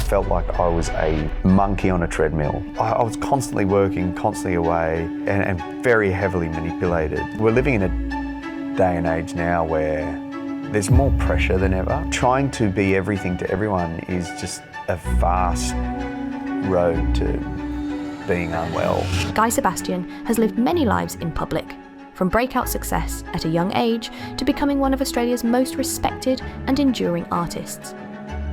felt like I was a monkey on a treadmill. I was constantly working, constantly away, and very heavily manipulated. We're living in a day and age now where there's more pressure than ever. Trying to be everything to everyone is just a vast road to being unwell. Guy Sebastian has lived many lives in public, from breakout success at a young age to becoming one of Australia's most respected and enduring artists.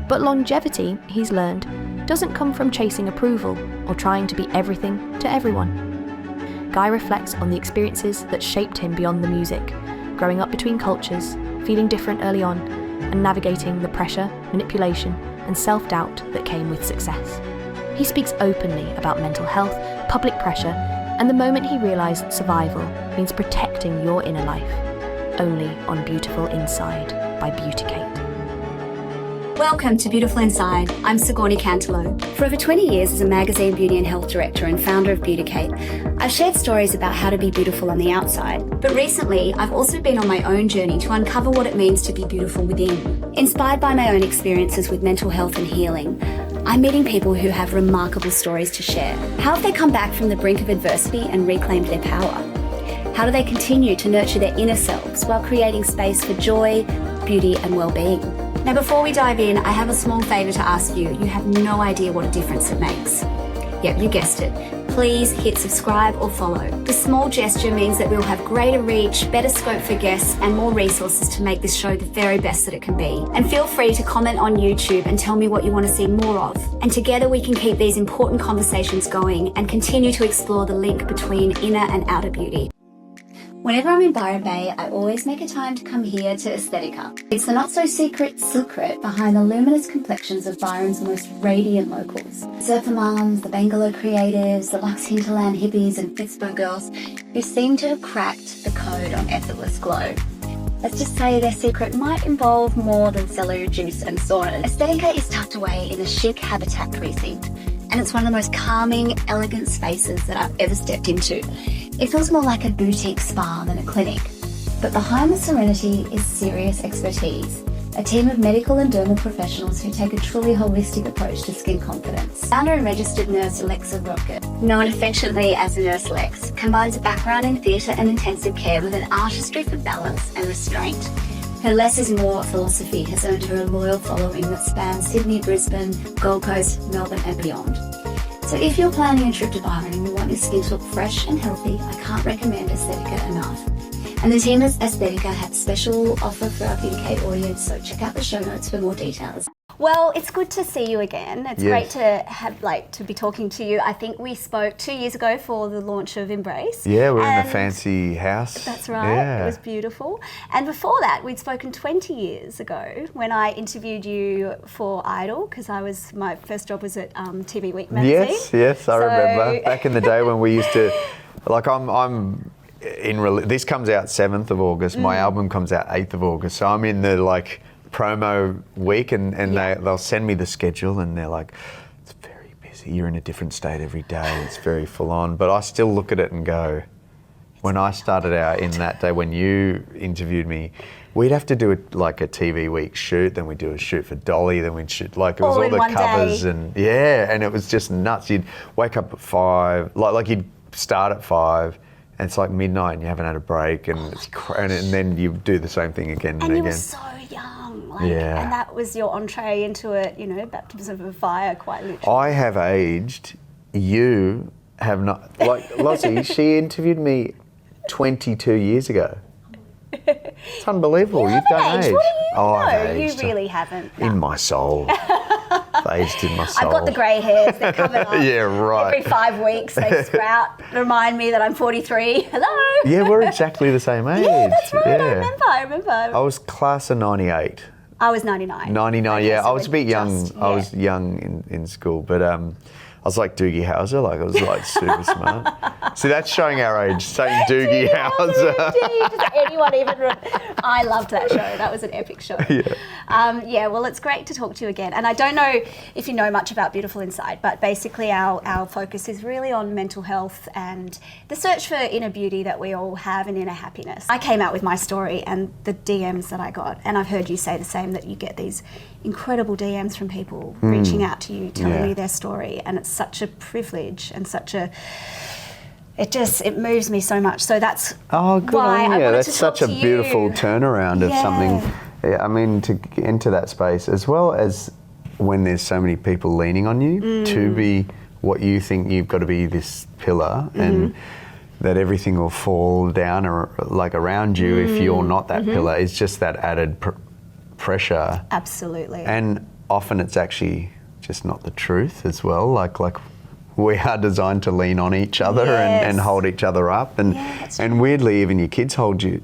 But longevity, he's learned, doesn't come from chasing approval or trying to be everything to everyone. Guy reflects on the experiences that shaped him beyond the music, growing up between cultures, feeling different early on, and navigating the pressure, manipulation, and self-doubt that came with success. He speaks openly about mental health, public pressure, and the moment he realised survival means protecting your inner life. Only on Beautiful Inside by Beauticate. Welcome to Beautiful Inside. I'm Sigourney Cantelo. For over 20 years as a magazine beauty and health director and founder of Beauticate, I've shared stories about how to be beautiful on the outside. But recently, I've also been on my own journey to uncover what it means to be beautiful within. Inspired by my own experiences with mental health and healing, I'm meeting people who have remarkable stories to share. How have they come back from the brink of adversity and reclaimed their power? How do they continue to nurture their inner selves while creating space for joy, beauty, and well-being? Now, before we dive in, I have a small favour to ask you. You have no idea what a difference it makes. Yep, you guessed it. Please hit subscribe or follow. This small gesture means that we'll have greater reach, better scope for guests, and more resources to make this show the very best that it can be. And feel free to comment on YouTube and tell me what you want to see more of. And together we can keep these important conversations going and continue to explore the link between inner and outer beauty. Whenever I'm in Byron Bay, I always make a time to come here to Aesthetica. It's the not-so-secret secret behind the luminous complexions of Byron's most radiant locals. Surfer mums, the Bangalow creatives, the Lux Hinterland hippies and Pittsburgh girls who seem to have cracked the code on effortless glow. Let's just say their secret might involve more than celery juice and saunas. Aesthetica is tucked away in a chic habitat precinct, and it's one of the most calming, elegant spaces that I've ever stepped into. It feels more like a boutique spa than a clinic. But behind the serenity is serious expertise, a team of medical and dermal professionals who take a truly holistic approach to skin confidence. Founder and registered nurse Alexa Rodgett, known affectionately as Nurse Lex, combines a background in theatre and intensive care with an artistry for balance and restraint. Her less is more philosophy has earned her a loyal following that spans Sydney, Brisbane, Gold Coast, Melbourne and beyond. So if you're planning a trip to Byron and you want your skin to look fresh and healthy, I can't recommend Aesthetica enough. And the team at Aesthetica had a special offer for our Beauticate audience, so check out the show notes for more details. Well, it's good to see you again. It's great to have to be talking to you. I think we spoke 2 years ago for the launch of Embrace. Yeah, we're in the fancy house. That's right. Yeah. It was beautiful. And before that, we'd spoken 20 years ago when I interviewed you for Idol, because my first job was at TV Week magazine. Yes, I remember. Back in the day when we used to, this comes out 7th of August. My album comes out 8th of August. So I'm in the promo week and they'll send me the schedule and they're like, it's very busy, you're in a different state every day, it's very full on. But I still look at it and go, when I started out in that day when you interviewed me, we'd have to do a TV week shoot, then we'd do a shoot for Dolly, then we'd shoot, it was all the covers day. and it was just nuts. You'd wake up at 5, you'd start at 5, and it's midnight and you haven't had a break and and then you do the same thing again and again. And you were so young. And that was your entree into it, baptism of fire, quite literally. I have aged. You have not. Lossie, she interviewed me 22 years ago. It's unbelievable. You've done age. What do you know? You really haven't. No. In my soul. I've aged in my soul. I've got the grey hairs. They're coming up. Yeah, right. Every 5 weeks they sprout. Remind me that I'm 43. Hello. Yeah, we're exactly the same age. Yeah, that's right. Yeah. I remember. I was class of 98. I was 99. 99, okay, yeah. So I was a bit young. I was young in school, but was like Doogie Howser, like I was like super smart. See, that's showing our age, saying Doogie Howser. Does anyone even I loved that show. That was an epic show. Yeah, well, it's great to talk to you again. And I don't know if you know much about Beautiful Inside, but basically our focus is really on mental health and the search for inner beauty that we all have and inner happiness. I came out with my story and the DMs that I got, and I've heard you say the same, that you get these incredible DMs from people reaching out to you, telling you their story, and it's such a privilege and such a it moves me so much. So that's good why on I you. wanted That's to such talk a to beautiful you. turnaround of something. Yeah, I mean, to get into that space, as well as when there's so many people leaning on you to be what you think you've got to be, this pillar, and that everything will fall down or like around you if you're not that pillar, is just that added pressure. Absolutely. And often it's actually just not the truth as well. Like we are designed to lean on each other and hold each other up, and weirdly even your kids hold you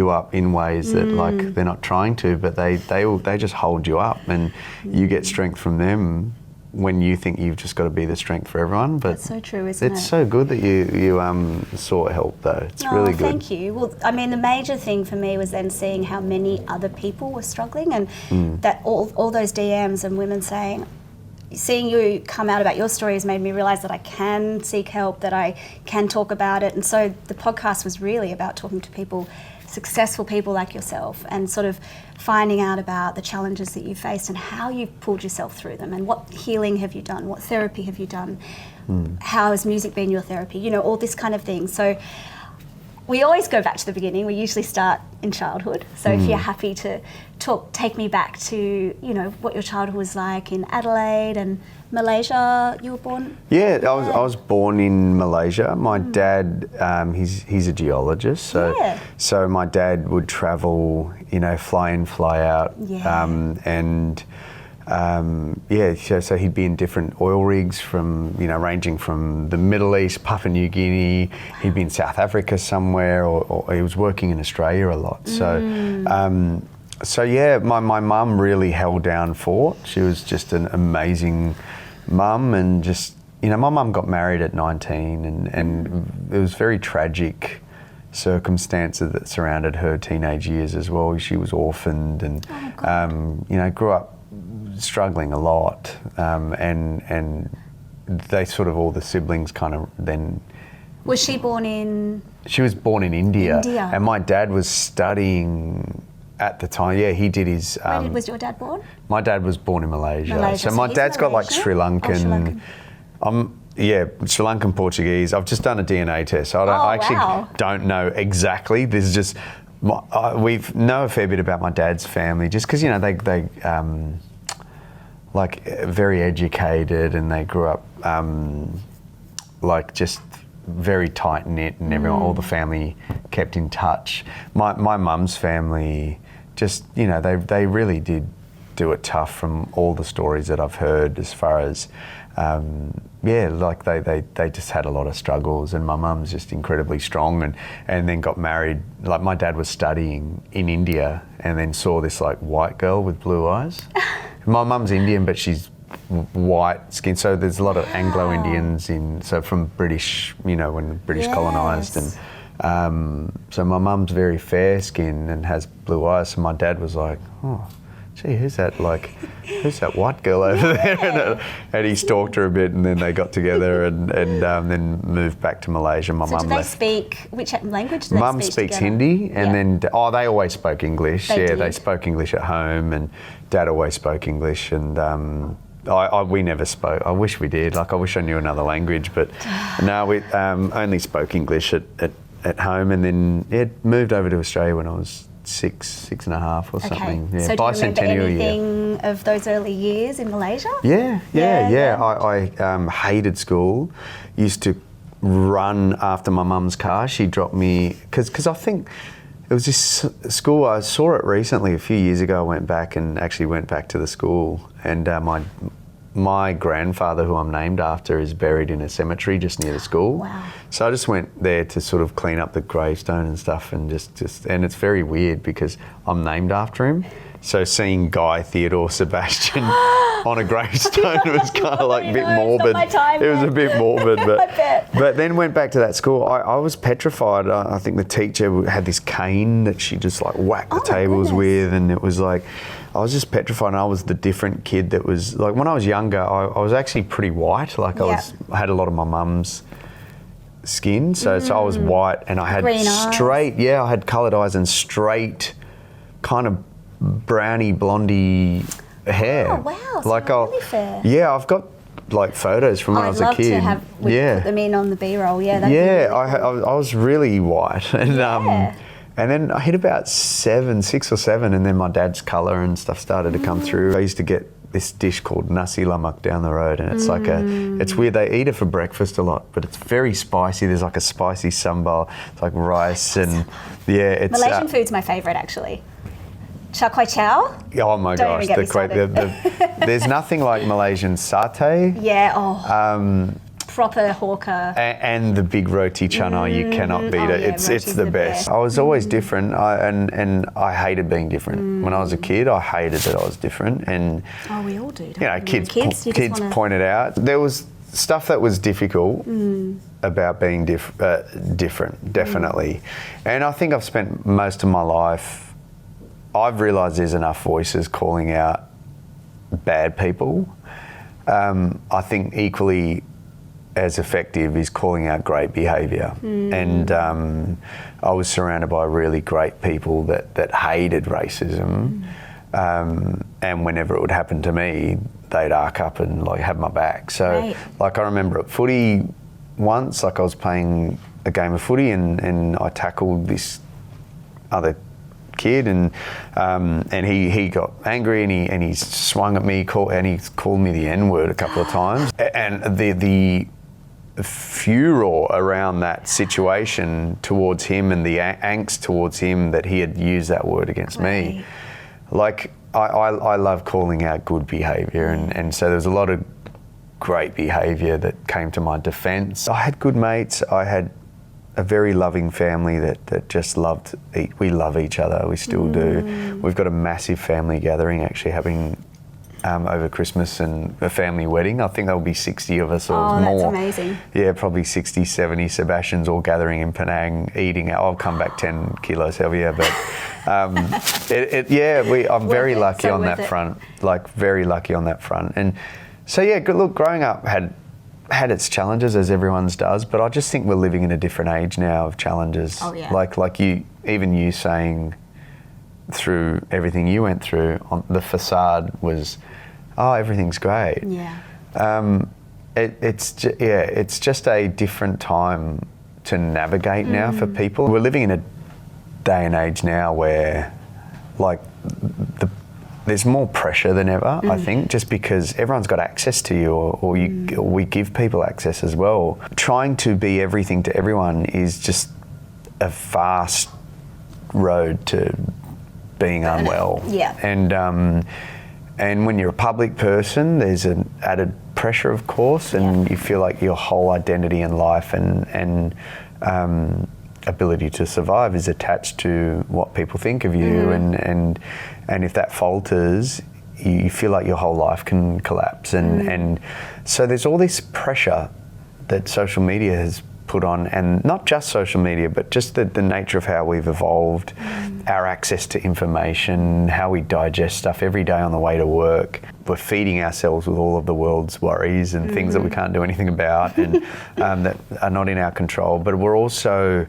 up in ways that like they're not trying to, but they just hold you up, and you get strength from them when you think you've just got to be the strength for everyone. But that's so true, isn't it? It's so good that you sought help though. It's really good. Thank you. Well, I mean, the major thing for me was then seeing how many other people were struggling, and that all those DMs and women saying, seeing you come out about your story has made me realise that I can seek help, that I can talk about it. And so the podcast was really about talking to people, successful people like yourself, and sort of finding out about the challenges that you faced and how you've pulled yourself through them, and what healing have you done, what therapy have you done, how has music been your therapy, you know, all this kind of thing. So we always go back to the beginning. We usually start in childhood. So if you're happy to take me back to, you know, what your childhood was like in Adelaide and Malaysia. You were born? Yeah, I was born in Malaysia. My dad, he's a geologist, so my dad would travel, you know, fly in, fly out, so he'd be in different oil rigs from, you know, ranging from the Middle East, Papua New Guinea. He'd be in South Africa somewhere, or he was working in Australia a lot. So my mum really held down fort. She was just an amazing mum, and just, you know, my mum got married at 19, and it was very tragic circumstances that surrounded her teenage years as well. She was orphaned and, you know, grew up struggling a lot, and they sort of, all the siblings kind of then... Was she born in... She was born in India. And my dad was studying at the time. Yeah, he did his... Where was your dad born? My dad was born in Malaysia. So my dad's got like Sri Lankan... Sri Lankan Portuguese. I've just done a DNA test. So I actually don't know exactly. This is just... we know a fair bit about my dad's family, just because, you know, they like very educated, and they grew up like just very tight knit, and everyone, all the family kept in touch. My mum's family, just, you know, they really did do it tough from all the stories that I've heard, as far as like they just had a lot of struggles, and my mum's just incredibly strong, and then got married. Like, my dad was studying in India and then saw this like white girl with blue eyes. My mum's Indian, but she's white skin, so there's a lot of Anglo-Indians from British, you know, when the British colonised, and so my mum's very fair skinned and has blue eyes, so my dad was like, oh, gee, who's that white girl over there? And he stalked her a bit, and then they got together and then moved back to Malaysia. My mum left. Which language do they speak? Mum speaks Hindi, and then they always spoke English. They spoke English at home, and Dad always spoke English, and we never spoke. I wish we did. Like, I wish I knew another language, but no, we only spoke English at home, and then moved over to Australia when I was six and a half or something. Yeah. So do you remember anything of those early years in Malaysia? Yeah. I hated school. Used to run after my mum's car. She dropped me, because I think it was this school. I saw it recently a few years ago. I went back to the school, and my grandfather, who I'm named after, is buried in a cemetery just near the school. Wow. So I just went there to sort of clean up the gravestone and stuff, and just and it's very weird because I'm named after him. So seeing Guy, Theodore, Sebastian on a gravestone was kind of like a bit morbid. It was a bit morbid, but then went back to that school. I was petrified. I think the teacher had this cane that she just like whacked the tables with, and it was like, I was just petrified. And I was the different kid that was like, when I was younger, I was actually pretty white. Like I had a lot of my mum's skin, so I was white, and I had straight, I had coloured eyes and straight kind of brownie blondie hair. Oh wow! So like really fair. Yeah, I've got like photos from when I was a kid. I'd love to have put them in on the B-roll. Yeah, that'd be really cool. I was really white, and then I hit about 6 or 7, and then my dad's colour and stuff started to come through. I used to get this dish called nasi lemak down the road, and it's like it's weird. They eat it for breakfast a lot, but it's very spicy. There's like a spicy sambal. It's like rice and it's Malaysian food's my favourite actually. Char kway chow. Oh my gosh, there's nothing like Malaysian satay. Yeah. Proper hawker. And the big roti chana, you cannot beat it. It's the best. I was always different, and I hated being different. When I was a kid, I hated that I was different. And we all do. Kids pointed out there was stuff that was difficult about being different, definitely. And I think I've spent most of my life. I've realised there's enough voices calling out bad people. I think equally as effective is calling out great behaviour. And I was surrounded by really great people that hated racism. And whenever it would happen to me, they'd arc up and like have my back. So like I remember at footy once, like I was playing a game of footy and I tackled this other kid and he got angry and he swung at me and he called me the N-word a couple of times. And the furor around that situation towards him and the angst towards him that he had used that word against me. Like I love calling out good behaviour and so there's a lot of great behaviour that came to my defence. I had good mates. I had a very loving family that just we love each other, we still do. We've got a massive family gathering actually having over Christmas and a family wedding. I think there'll be 60 of us or more. Oh, that's amazing. Yeah, probably 60, 70 Sebastians all gathering in Penang eating. I'll come back 10 kilos heavier, but I'm very lucky on that front, like very lucky on that front. And so look, growing up had its challenges as everyone's does, but I just think we're living in a different age now of challenges. Oh, yeah. Like you saying through everything you went through, the facade was, everything's great. Yeah. It's just a different time to navigate now for people. We're living in a day and age now where like there's more pressure than ever, I think, just because everyone's got access to you or we give people access as well. Trying to be everything to everyone is just a fast road to being unwell. Yeah. And when you're a public person, there's an added pressure, of course, and you feel like your whole identity in life and ability to survive is attached to what people think of you, and if that falters, you feel like your whole life can collapse, and so there's all this pressure that social media has put on, and not just social media, but just the nature of how we've evolved, our access to information, how we digest stuff every day on the way to work. We're feeding ourselves with all of the world's worries and things that we can't do anything about and that are not in our control, but we're also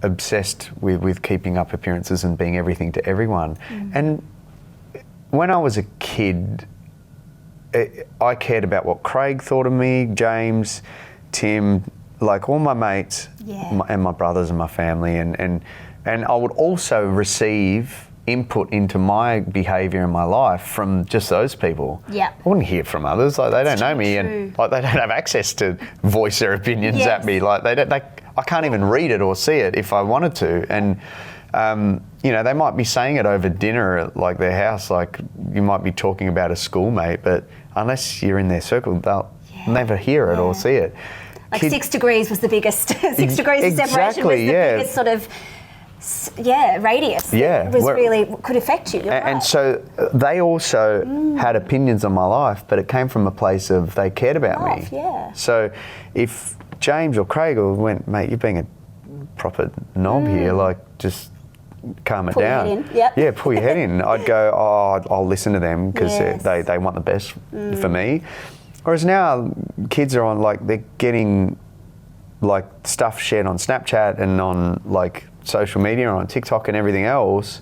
obsessed with keeping up appearances and being everything to everyone. And when I was a kid, I cared about what Craig thought of me, James, Tim, like all my mates and my brothers and my family, and I would also receive input into my behaviour in my life from just those people. Yeah. I wouldn't hear from others. Like they don't know me, and like they don't have access to voice their opinions at me. Like I can't even read it or see it if I wanted to. And they might be saying it over dinner at like their house. Like you might be talking about a schoolmate, but unless you're in their circle, they'll never hear it or see it. Like 6 degrees was the biggest. 6 degrees of separation was the biggest sort of radius. Yeah, Could affect you. You're right. And so they also had opinions on my life, but it came from a place of they cared about me. Yeah. So if James or Craig went, mate, you're being a proper knob here, like just calm it Pull your down. head in. Yep. Yeah, pull your head in. I'd go, I'll listen to them because Yes. they want the best for me. Whereas now kids are on, like, they're getting like stuff shared on Snapchat and on like social media and on TikTok and everything else,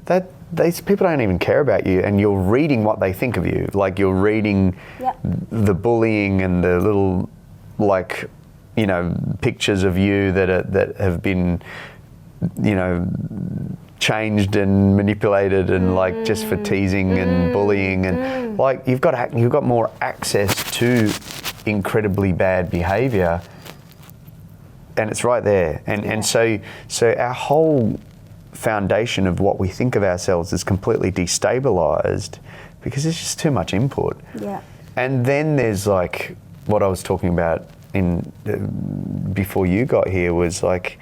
that these people don't even care about you, and you're reading what they think of you. Like, you're reading the bullying and the little, like, you know, pictures of you that have been, you know, changed and manipulated and like just for teasing and bullying, and like you've got more access to incredibly bad behaviour, and it's right there. And so our whole foundation of what we think of ourselves is completely destabilised because there's just too much input. Yeah. And then there's like what I was talking about before you got here was like,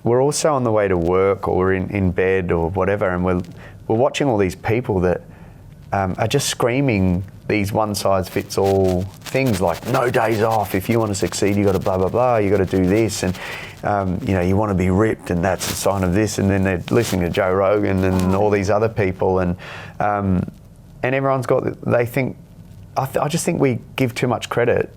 we're also on the way to work or we're in bed or whatever, and we're watching all these people that are just screaming these one-size-fits-all things like no days off. If you want to succeed, you got to blah, blah, blah. You got to do this, and you know, you want to be ripped, and that's a sign of this. And then they're listening to Joe Rogan and all these other people, and everyone's got. They think. I just think we give too much credit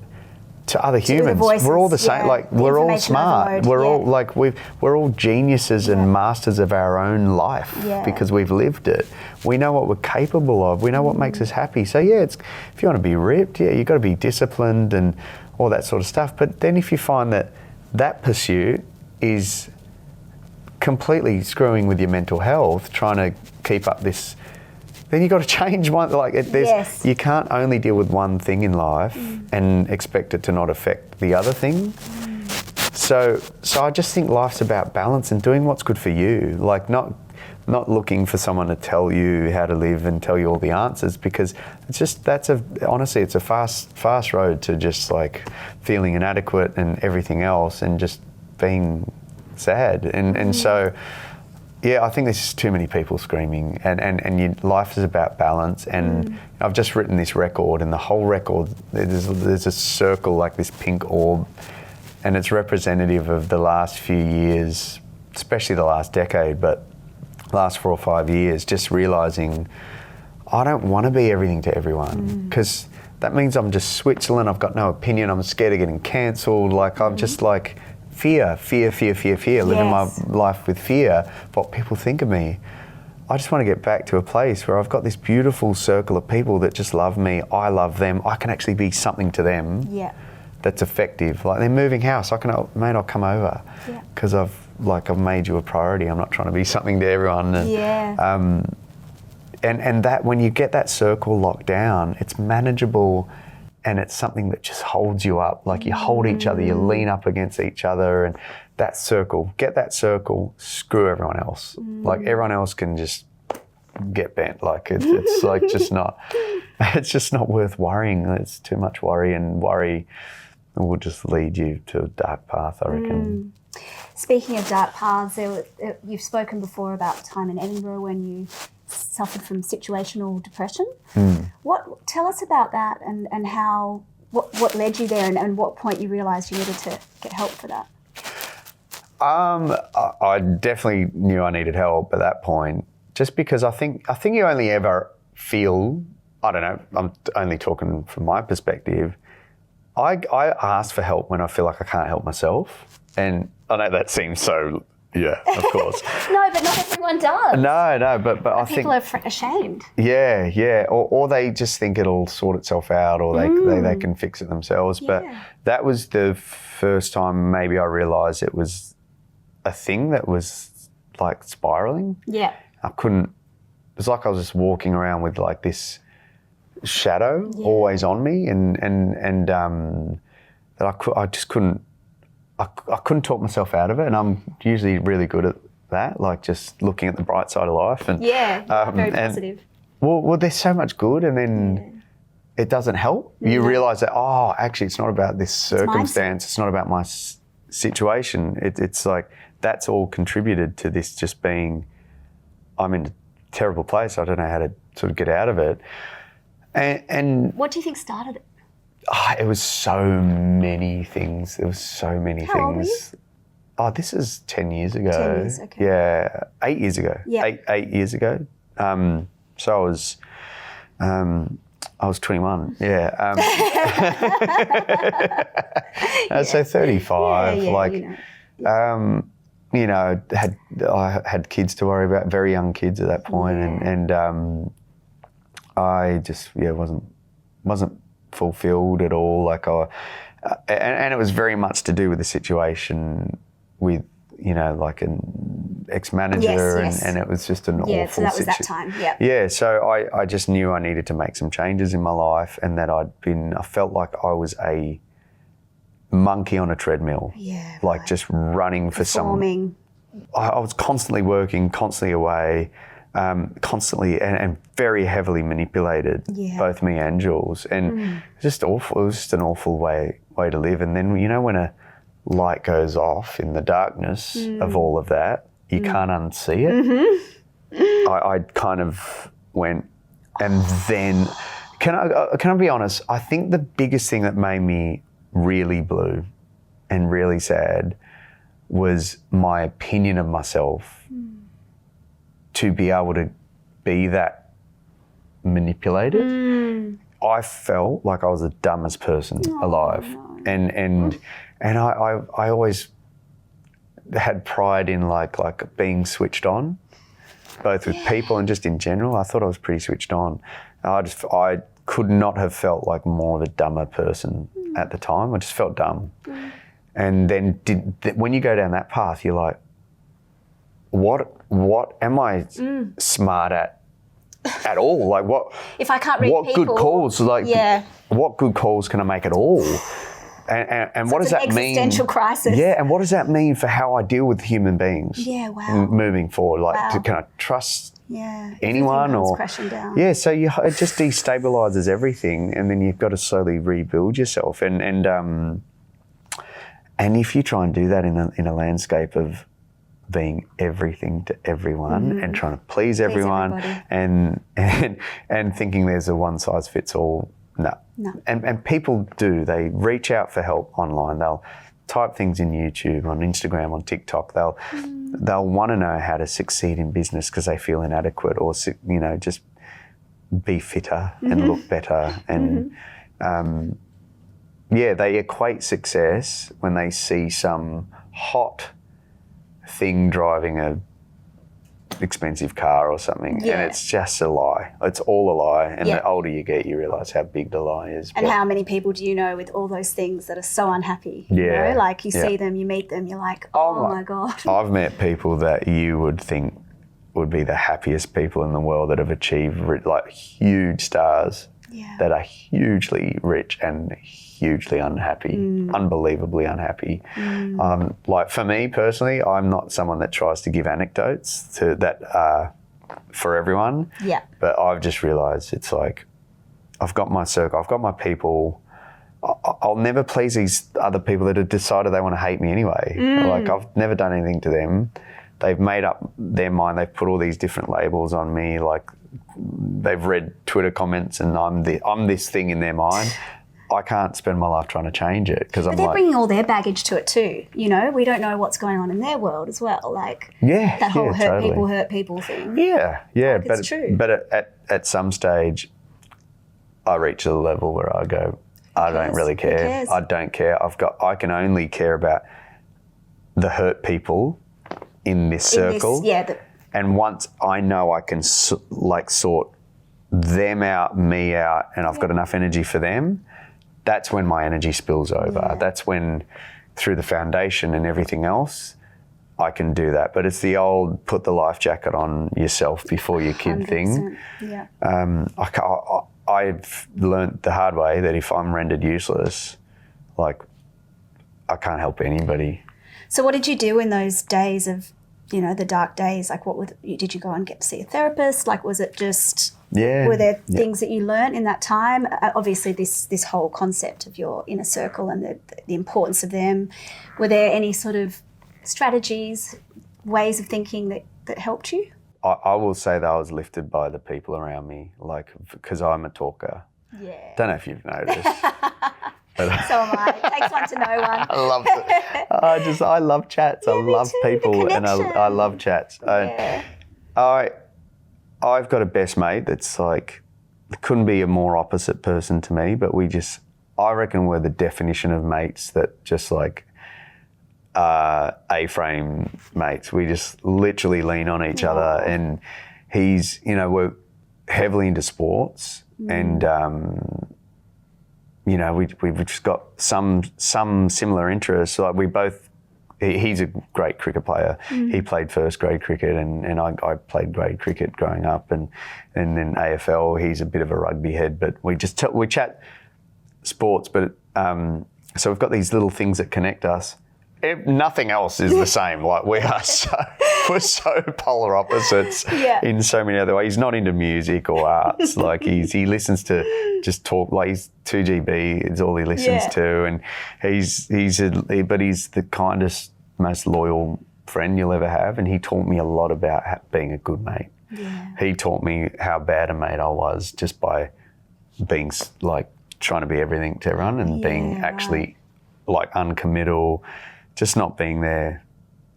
to other humans. Voices, we're all the same. Like, we're all smart. Overload, we're all like we're all geniuses and masters of our own life because we've lived it. We know what we're capable of. We know what makes us happy. So it's, if you want to be ripped, you've got to be disciplined and all that sort of stuff. But then if you find that pursuit is completely screwing with your mental health, trying to keep up this, then you've got to change one. Like, you can't only deal with one thing in life and expect it to not affect the other thing. So I just think life's about balance and doing what's good for you. Like, not looking for someone to tell you how to live and tell you all the answers, because it's just, honestly, it's a fast road to just like feeling inadequate and everything else and just being sad. And so, I think there's just too many people screaming, and life is about balance. And I've just written this record, and the whole record, there's a circle, like this pink orb, and it's representative of the last few years, especially the last decade, but last 4 or 5 years, just realising I don't want to be everything to everyone, because that means I'm just Switzerland. I've got no opinion. I'm scared of getting cancelled. Like, I'm just like, fear, living my life with fear of what people think of me. I just want to get back to a place where I've got this beautiful circle of people that just love me, I love them, I can actually be something to them that's effective. Like, they're moving house, I'll come over because I've made you a priority. I'm not trying to be something to everyone. And that, when you get that circle locked down, it's manageable. And it's something that just holds you up. Like, you hold each other, you lean up against each other, and that circle, get that circle, screw everyone else. Like, everyone else can just get bent. Like, it's like it's just not worth worrying. It's too much worry, and worry will just lead you to a dark path, I reckon. Speaking of dark paths, you've spoken before about time in Edinburgh when you suffered from situational depression. Tell us about that, and how what led you there, and what point you realised you needed to get help for that. I definitely knew I needed help at that point, just because I think you only ever feel, I don't know, I'm only talking from my perspective, I ask for help when I feel like I can't help myself. And I know that seems so, of course. No, but not everyone does. No, but I think... People are ashamed. Yeah. Or they just think it'll sort itself out, or they can fix it themselves. Yeah. But that was the first time maybe I realised it was a thing that was like spiralling. Yeah. It was like I was just walking around with like this shadow always on me, and that I just couldn't talk myself out of it, and I'm usually really good at that, like just looking at the bright side of life. And very positive. Well, there's so much good, and then it doesn't help. You realise that, actually, it's not about this circumstance. It's not about my situation. It's like that's all contributed to this just being, I'm in a terrible place. I don't know how to sort of get out of it. And what do you think started it? It was so many things. There was so many How old were things. This is 10 years ago. 10 years, okay. Yeah, 8 years ago. Yeah. Eight years ago. So I was 21. Yeah. So 35. I had kids to worry about, very young kids at that point, and I just wasn't fulfilled at all. And it was very much to do with the situation with like an ex-manager, and it was just an awful so that was that situation. time. Yeah, so I just knew I needed to make some changes in my life, and that I felt like I was a monkey on a treadmill. Yeah. Like just running for Performing. I was constantly working, constantly away, constantly and very heavily manipulated, both me and Jules. And just awful. It was just an awful way to live. And then, when a light goes off in the darkness of all of that, you can't unsee it. Mm-hmm. I kind of went, and then, can I be honest? I think the biggest thing that made me really blue and really sad was my opinion of myself, to be able to be that manipulated. I felt like I was the dumbest person alive. No. And I always had pride in like being switched on, both with people and just in general. I thought I was pretty switched on. I could not have felt like more of a dumber person at the time. I just felt dumb. And then when you go down that path, you're like, what am I smart at all? Like what? If I can't read what people, good calls? What good calls can I make at all? And what does that mean? Existential crisis. Yeah, and what does that mean for how I deal with human beings? Yeah, wow. Moving forward, Wow. can I trust Yeah. anyone Everything comes or crashing down. Yeah, so it just destabilizes everything, and then you've got to slowly rebuild yourself. And if you try and do that in a landscape of being everything to everyone and trying to please everyone and thinking there's a one size fits all, no. And people do. They reach out for help online. They'll type things in YouTube, on Instagram, on TikTok. They'll want to know how to succeed in business because they feel inadequate, or just be fitter and look better. And they equate success when they see some hot thing driving a expensive car or something, and it's just a lie. It's all a lie, and the older you get, you realise how big the lie is. And how many people do you know with all those things that are so unhappy? Yeah. You know? Like you see them, you meet them, you're like, oh my God. I've met people that you would think would be the happiest people in the world that have achieved like huge stars that are hugely rich and hugely unhappy, unbelievably unhappy. Like for me personally, I'm not someone that tries to give anecdotes that are for everyone. Yeah. But I've just realised it's like, I've got my circle, I've got my people. I'll never please these other people that have decided they want to hate me anyway. Like I've never done anything to them. They've made up their mind. They've put all these different labels on me. Like they've read Twitter comments and I'm this thing in their mind. I can't spend my life trying to change it because But they're bringing all their baggage to it too. We don't know what's going on in their world as well. Like that whole hurt people thing. Yeah. Like, it's true. But at some stage, I reach the level where I go, I don't really care. I don't care. I can only care about the hurt people in this circle. And once I know I can sort them out, me out, and I've got enough energy for them, that's when my energy spills over. Yeah. That's when, through the foundation and everything else, I can do that. But it's the old put the life jacket on yourself before your kid 100%. Thing. Yeah. I've learnt the hard way that if I'm rendered useless, like I can't help anybody. So what did you do in those days of, the dark days? Like did you go and get to see a therapist? Like was it just... Yeah. Were there things that you learned in that time? Obviously, this whole concept of your inner circle and the importance of them. Were there any sort of strategies, ways of thinking that helped you? I will say that I was lifted by the people around me, like, because I'm a talker. Yeah. Don't know if you've noticed. So am I. It takes one to know one. I love it. I love chats. I love too, people, the and I love chats. Yeah. I've got a best mate that's like, couldn't be a more opposite person to me, but I reckon we're the definition of mates that just like A-frame mates. We just literally lean on each other, and he's, we're heavily into sports, and we've just got some similar interests. Like he's a great cricket player. He played first grade cricket, and I played grade cricket growing up, and then AFL. He's a bit of a rugby head, but we chat sports. But so we've got these little things that connect us. Nothing else is the same. Like we're so polar opposites in so many other ways. He's not into music or arts. Like he listens to just talk. Like he's 2GB is all he listens to, and he's the kindest, most loyal friend you'll ever have. And he taught me a lot about being a good mate. Yeah. He taught me how bad a mate I was just by being like trying to be everything to everyone and being actually like uncommittal. Just not being there.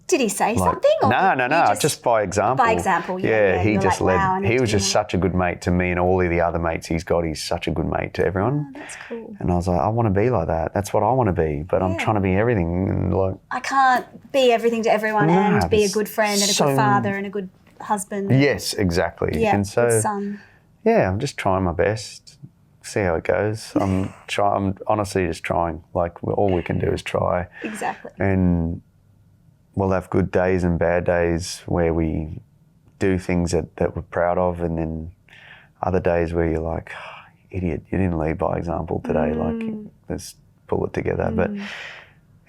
Did he say something? Or No. Just by example. By example, he just like, led. wow, he was just such a good mate to me and all of the other mates he's got. He's such a good mate to everyone. Oh, that's cool. And I was like, I want to be like that. That's what I want to be. But I'm trying to be everything. And like, I can't be everything to everyone and be a good friend and a good father and a good husband. Yes, exactly. Yeah, and so, good son. Yeah, I'm just trying my best. See how it goes. I'm honestly just trying. Like all we can do is try. Exactly. And we'll have good days and bad days where we do things that we're proud of, and then other days where you're like, oh, idiot, you didn't lead by example today. Like, let's pull it together. But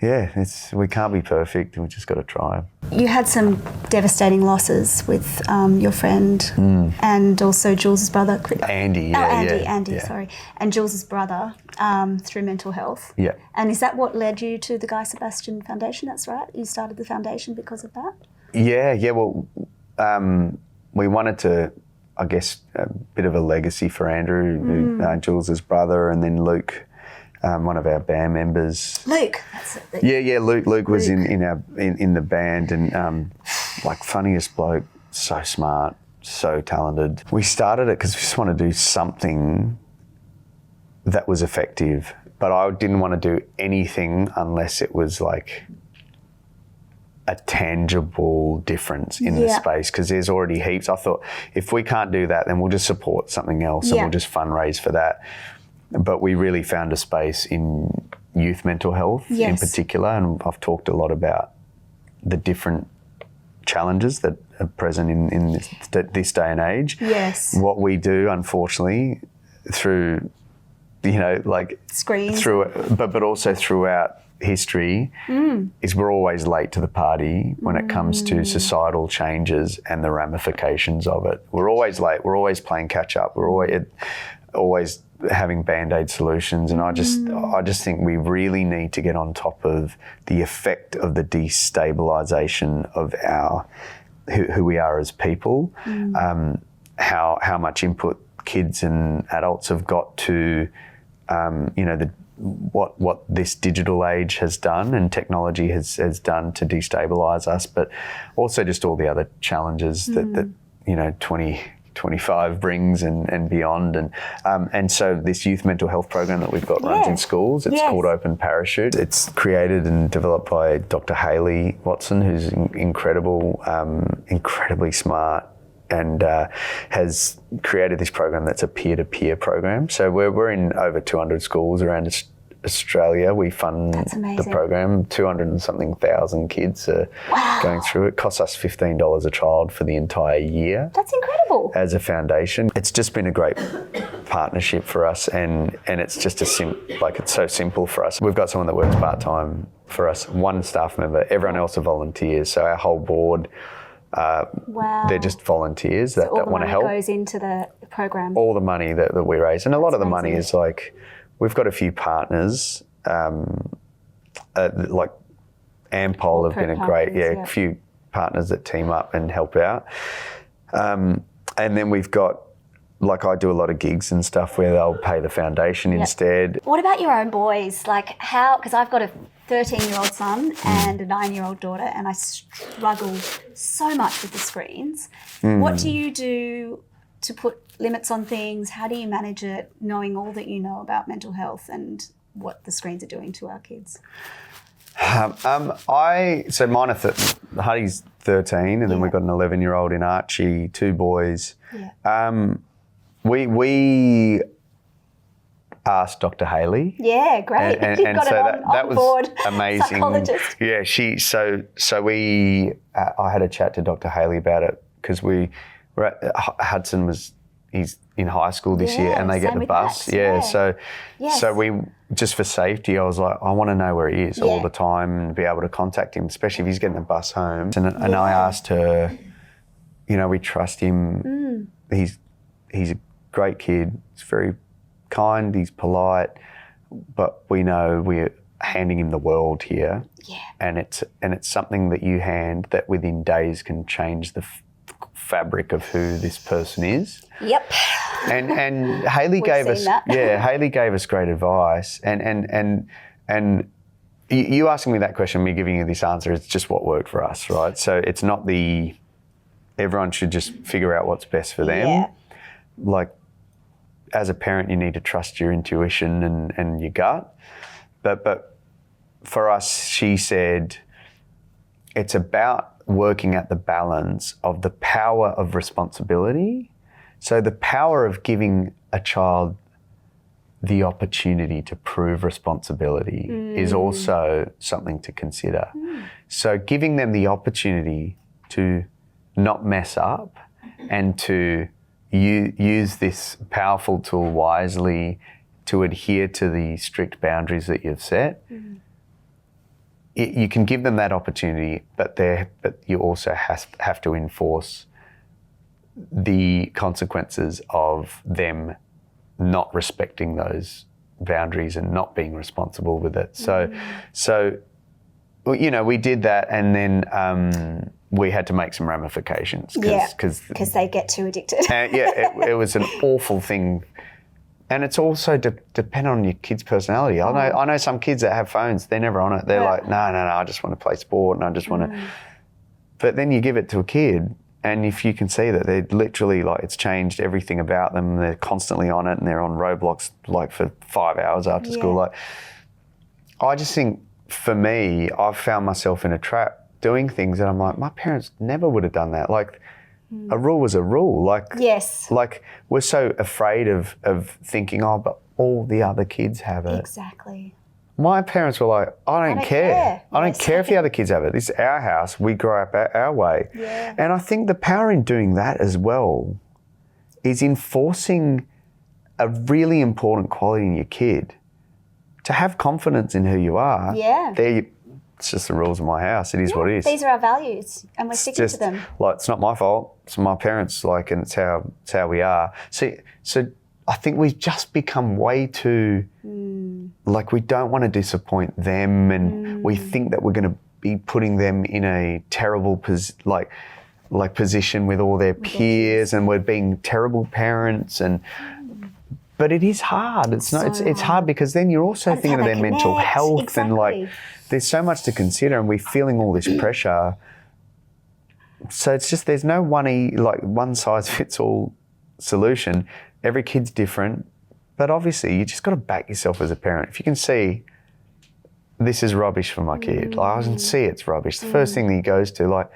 yeah, we can't be perfect. We just got to try. You had some devastating losses with your friend and also Jules's brother. Andy, sorry. And Jules's brother through mental health. Yeah. And is that what led you to the Guy Sebastian Foundation? That's right? You started the foundation because of that? Yeah. Well, we wanted to, I guess, a bit of a legacy for Andrew, Jules's brother, and then Luke. One of our band members. Luke. Luke was in the band, and like funniest bloke, so smart, so talented. We started it because we just want to do something that was effective, but I didn't want to do anything unless it was like a tangible difference in the space, because there's already heaps. I thought if we can't do that, then we'll just support something else and we'll just fundraise for that. But we really found a space in youth mental health in particular, and I've talked a lot about the different challenges that are present in this day and age. Yes. What we do, unfortunately, through, like screens, but also throughout history, is we're always late to the party when it comes to societal changes and the ramifications of it. We're always late. We're always playing catch up. We're always having band-aid solutions, and I just think we really need to get on top of the effect of the destabilisation of who we are as people, how much input kids and adults have got to what this digital age has done and technology has done to destabilise us, but also just all the other challenges that 2025 brings and beyond, and so this youth mental health program that we've got runs in schools. It's called Open Parachute. It's created and developed by Dr. Hayley Watson, who's incredible, incredibly smart, and has created this program that's a peer-to-peer program. So we're in over 200 schools around Australia. We fund the program. 200 and something thousand kids are going through it. Costs us $15 a child for the entire year. That's incredible. As a foundation, it's just been a great partnership for us, and it's just it's so simple for us. We've got someone that works part-time for us, one staff member. Everyone else are volunteers. So our whole board, they're just volunteers that want to help. All the money goes into the program. All the money that we raise, and a lot of the money is like, we've got a few partners, like Ampol have been a great, partners, a few partners that team up and help out. And then we've got, like, I do a lot of gigs and stuff where they'll pay the foundation instead. What about your own boys? Like how, because I've got a 13-year-old son and a 9-year-old daughter, and I struggle so much with the screens. What do you do to put limits on things? How do you manage it, knowing all that you know about mental health and what the screens are doing to our kids? So mine are, Huddy's 13, and then we've got an 11-year-old in Archie, 2 boys. Yeah. We asked Dr. Haley. Yeah, great. And You've got so it on that was board. amazing. Psychologist. Yeah, I had a chat to Dr. Haley about it because Hudson he's in high school this year, and they get the bus. Max, So we, just for safety, I was like, I want to know where he is all the time and be able to contact him, especially if he's getting the bus home. And I asked her, we trust him. He's a great kid. He's very kind. He's polite, but we know we're handing him the world here. Yeah. And it's something that you hand that within days can change the fabric of who this person is. Yep. And Haley gave us Haley gave us great advice. And you asking me that question, me giving you this answer, it's just what worked for us, right? So it's not everyone should just figure out what's best for them. Yeah. Like, as a parent, you need to trust your intuition and your gut. But for us, she said, it's about working at the balance of the power of responsibility. So the power of giving a child the opportunity to prove responsibility is also something to consider. So giving them the opportunity to not mess up and to use this powerful tool wisely to adhere to the strict boundaries that you've set. You can give them that opportunity, but you also have to enforce the consequences of them not respecting those boundaries and not being responsible with it. So we did that, and then we had to make some ramifications because they get too addicted. It was an awful thing. And it's also dependent on your kid's personality. I know some kids that have phones, they're never on it. They're like, no, I just want to play sport and I just want to. But then you give it to a kid, and if you can see that they're literally like, it's changed everything about them, they're constantly on it and they're on Roblox like for 5 hours after school. Like, I just think for me, I've found myself in a trap doing things that I'm like, my parents never would have done that. Like, a rule was a rule. Like, like we're so afraid of thinking, but all the other kids have it. Exactly. My parents were like, I don't care. I don't care if the other kids have it. This is our house. We grow up our way. Yeah. And I think the power in doing that as well is enforcing a really important quality in your kid. To have confidence in who you are. Yeah. It's just the rules of my house. It is what it is. These are our values, and we're sticking to them. Like, it's not my fault. It's my parents. Like, and it's how we are. So I think we've just become way too like, we don't want to disappoint them, and we think that we're going to be putting them in a terrible position with all their peers, and we're being terrible parents and. But it is hard. It's not. It's hard because then you're also thinking of their mental health and like. There's so much to consider, and we're feeling all this pressure. So it's just there's no one size fits all solution. Every kid's different, but obviously you just got to back yourself as a parent. If you can see this is rubbish for my kid, like I can see it's rubbish. The first thing that he goes to, like,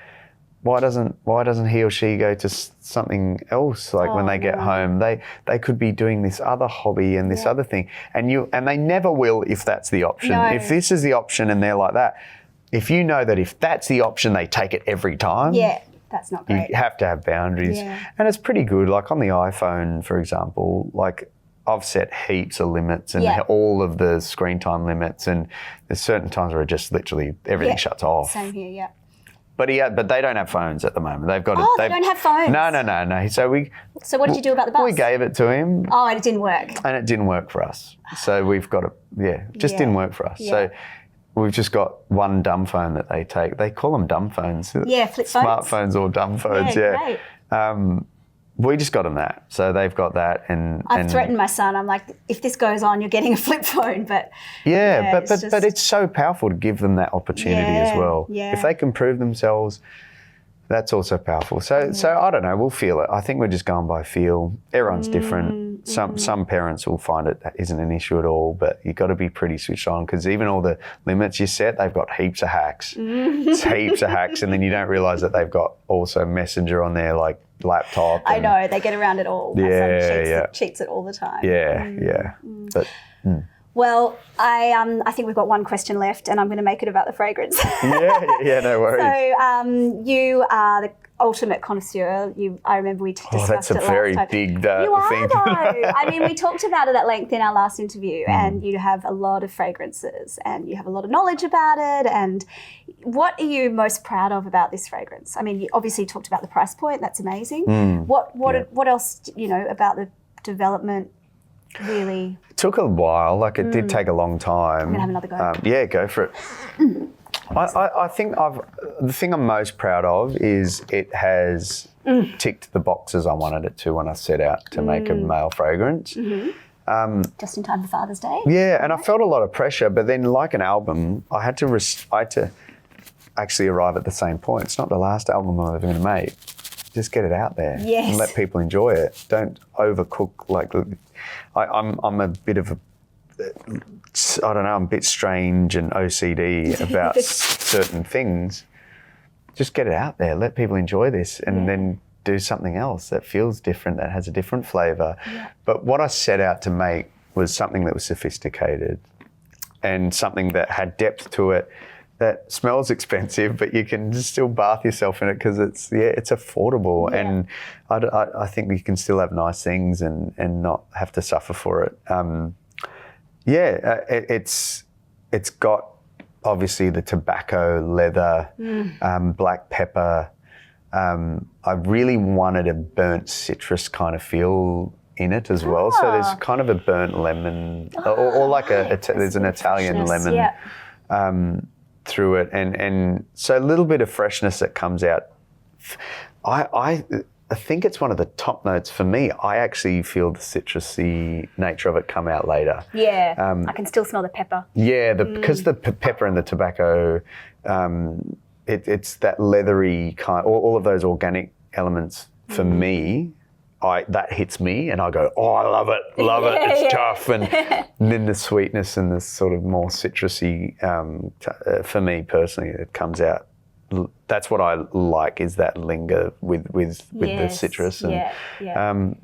why doesn't he or she go to something else? Like when they get home, they could be doing this other hobby and this other thing, and they never will if that's the option. No. If this is the option and they're like that, if you know that if that's the option, they take it every time. Yeah, that's not great. You have to have boundaries, and it's pretty good. Like on the iPhone, for example, like I've set heaps of limits and all of the screen time limits, and there's certain times where it just literally everything shuts off. Same here, yeah. But they don't have phones at the moment. They've got. They don't have phones. No. So what did you do about the bus? We gave it to him. Oh, and it didn't work. And it didn't work for us. So we've got to. It just didn't work for us. Yeah. we've just got one dumb phone that they take. They call them dumb phones. Yeah, flip phones. Smartphones or dumb phones, yeah. Great. We just got them that. So they've got that. And I've threatened my son. I'm like, if this goes on, you're getting a flip phone. But but it's so powerful to give them that opportunity as well. Yeah. If they can prove themselves, that's also powerful. So I don't know, we'll feel it. I think we're just going by feel. Everyone's different. Some parents will find it isn't an issue at all, but you've got to be pretty switched on, because even all the limits you set, they've got heaps of hacks. It's heaps of hacks, and then you don't realise that they've got also Messenger on their laptop. I know, they get around it all. My son cheats it all the time. Yeah. But well, I think we've got one question left, and I'm going to make it about the fragrance. yeah, no worries. So you are the ultimate connoisseur. I remember we discussed it last time. That's a very big thing. You are, though. I mean, we talked about it at length in our last interview, and you have a lot of fragrances, and you have a lot of knowledge about it. And what are you most proud of about this fragrance? I mean, you obviously talked about the price point. That's amazing. What else, about the development? Really? It took a while. It did take a long time. I'm going to have another go. Yeah, go for it. I think the thing I'm most proud of is it has ticked the boxes I wanted it to when I set out to make a male fragrance. Just in time for Father's Day? Yeah, and I felt a lot of pressure, but then like an album, I had to actually arrive at the same point. It's not the last album I'm ever going to make. Just get it out there and let people enjoy it. Don't overcook. I'm a bit of I'm a bit strange and OCD about certain things. Just get it out there. Let people enjoy this, and then do something else that feels different, that has a different flavour. Yeah. But what I set out to make was something that was sophisticated and something that had depth to it, that smells expensive, but you can just still bath yourself in it because it's affordable. Yeah. And I think you can still have nice things and not have to suffer for it. It's got obviously the tobacco, leather, black pepper. I really wanted a burnt citrus kind of feel in it as well. So there's kind of a burnt lemon, or like there's an Italian lemon through it, and so a little bit of freshness that comes out. I think it's one of the top notes for me. I actually feel the citrusy nature of it come out later. Yeah, I can still smell the pepper. Yeah, because the pepper and the tobacco, it's that leathery kind. All of those organic elements for me. That hits me, and I go, I love it. It's tough, and then the sweetness and the sort of more citrusy. For me personally, it comes out. That's what I like, is that linger with the citrus, and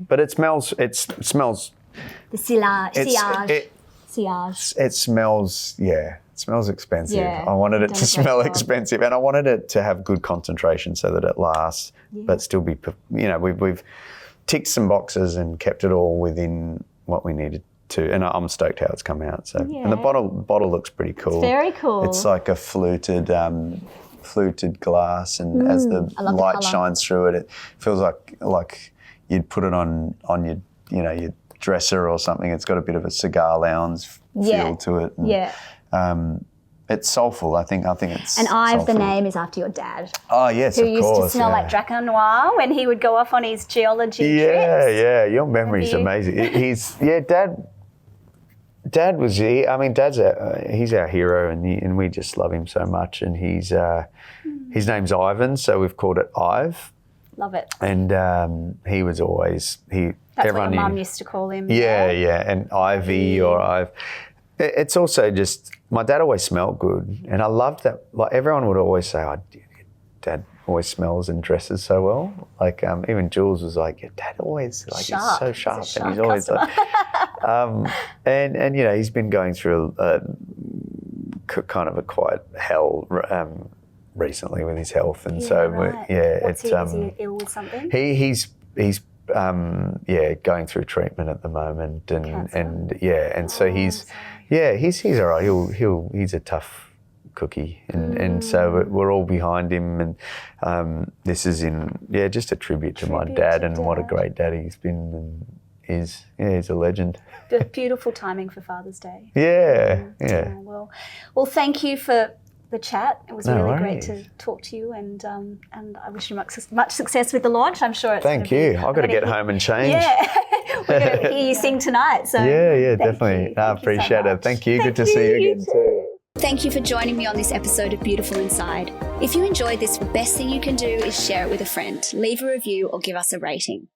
but it smells. It smells. The sillage. It smells. Yeah. It smells expensive. Yeah, I wanted it to smell expensive, and I wanted it to have good concentration so that it lasts, but still be. We've ticked some boxes and kept it all within what we needed to, and I'm stoked how it's come out. So, and the bottle looks pretty cool. It's very cool. It's like a fluted glass, and as the light shines through it, it feels like you'd put it on your dresser or something. It's got a bit of a cigar lounge feel to it. And, it's soulful. I think it's. And soulful. the name is after your dad. Oh yes, who used to smell like Draco Noir when he would go off on his geology trips. Yeah. Your memory's amazing. Dad was. Dad's he's our hero, and we just love him so much. And his name's Ivan, so we've called it Ive. Love it. And he was always That's what your mum used to call him. Yeah, and Ivy or Ive. It's also just, my dad always smelled good, and I loved that. Like, everyone would always say, Dad always smells and dresses so well. Like, even Jules was like, your dad always, like, he's so sharp, and he's always like, and he's been going through kind of a quiet hell recently with his health, and is he ill with something? He's going through treatment at the moment, and so he's all right. He's a tough cookie, and so we're all behind him, and this is just a tribute to my dad, and what a great dad he's been, and he's a legend. Beautiful timing for Father's Day. Yeah. Oh, well, thank you for the chat. It was No really worries. great to talk to you, and I wish you much success with the launch. I'm sure it's Thank you. I've got to get home and change. Yeah, we're going to hear you sing tonight. So Yeah, thank definitely. you. I Thank you so appreciate it. much. Thank you. Good to see you again too. Thank you for joining me on this episode of Beautiful Inside. If you enjoyed this, the best thing you can do is share it with a friend, leave a review, or give us a rating.